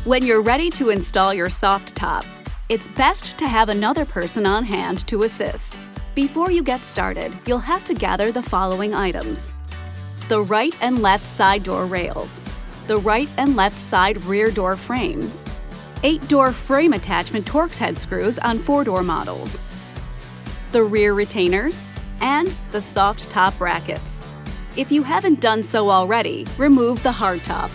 When you're ready to install your soft top, it's best to have another person on hand to assist. Before you get started, you'll have to gather the following items: the right and left side door rails, the right and left side rear door frames, 8-door frame attachment Torx head screws on 4-door models, the rear retainers, and the soft top brackets. If you haven't done so already, remove the hardtop.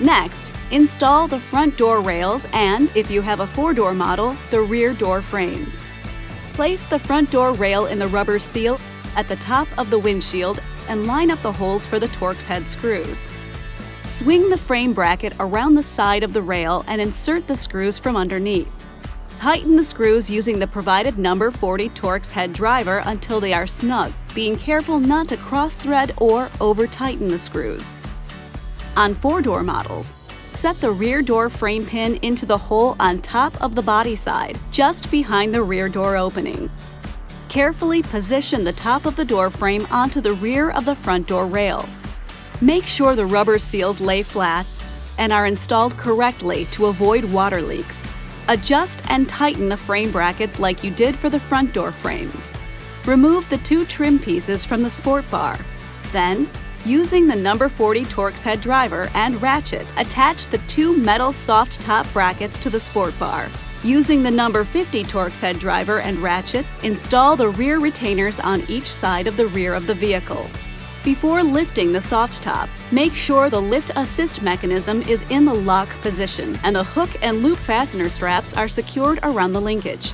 Next, install the front door rails and, if you have a 4-door model, the rear door frames. Place the front door rail in the rubber seal at the top of the windshield and line up the holes for the Torx head screws. Swing the frame bracket around the side of the rail and insert the screws from underneath. Tighten the screws using the provided number 40 Torx head driver until they are snug, being careful not to cross-thread or over-tighten the screws. On 4-door models, set the rear door frame pin into the hole on top of the body side, just behind the rear door opening. Carefully position the top of the door frame onto the rear of the front door rail. Make sure the rubber seals lay flat and are installed correctly to avoid water leaks. Adjust and tighten the frame brackets like you did for the front door frames. Remove the 2 trim pieces from the sport bar. Then, using the number 40 Torx head driver and ratchet, attach the 2 metal soft top brackets to the sport bar. Using the number 50 Torx head driver and ratchet, install the rear retainers on each side of the rear of the vehicle. Before lifting the soft top, make sure the lift assist mechanism is in the lock position and the hook and loop fastener straps are secured around the linkage.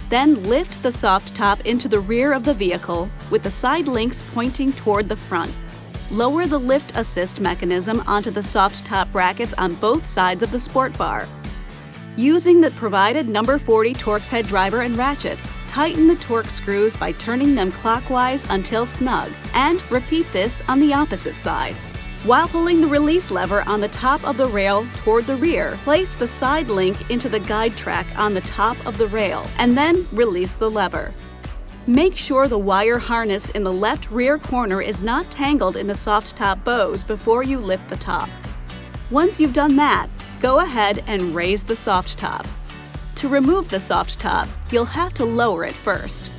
Then lift the soft top into the rear of the vehicle with the side links pointing toward the front. Lower the lift assist mechanism onto the soft top brackets on both sides of the sport bar. Using the provided number 40 Torx head driver and ratchet, tighten the Torx screws by turning them clockwise until snug, and repeat this on the opposite side. While pulling the release lever on the top of the rail toward the rear, place the side link into the guide track on the top of the rail, and then release the lever. Make sure the wire harness in the left rear corner is not tangled in the soft top bows before you lift the top. Once you've done that, go ahead and raise the soft top. To remove the soft top, you'll have to lower it first.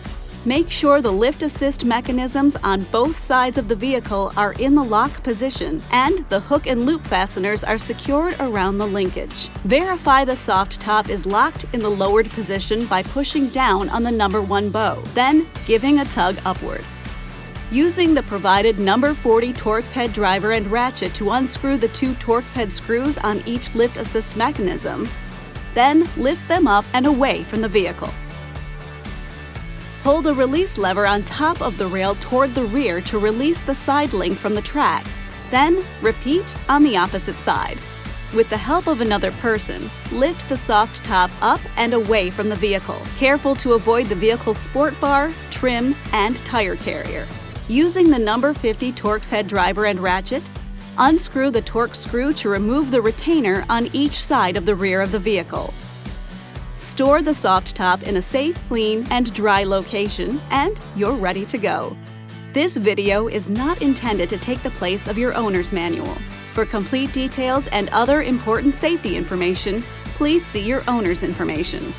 Make sure the lift assist mechanisms on both sides of the vehicle are in the lock position and the hook and loop fasteners are secured around the linkage. Verify the soft top is locked in the lowered position by pushing down on the number 1 bow, then giving a tug upward. Using the provided number 40 Torx head driver and ratchet to unscrew the 2 Torx head screws on each lift assist mechanism, then lift them up and away from the vehicle. Pull the release lever on top of the rail toward the rear to release the side link from the track. Then repeat on the opposite side. With the help of another person, lift the soft top up and away from the vehicle, careful to avoid the vehicle's sport bar, trim, and tire carrier. Using the number 50 Torx head driver and ratchet, unscrew the Torx screw to remove the retainer on each side of the rear of the vehicle. Store the soft top in a safe, clean, and dry location, and you're ready to go. This video is not intended to take the place of your owner's manual. For complete details and other important safety information, please see your owner's information.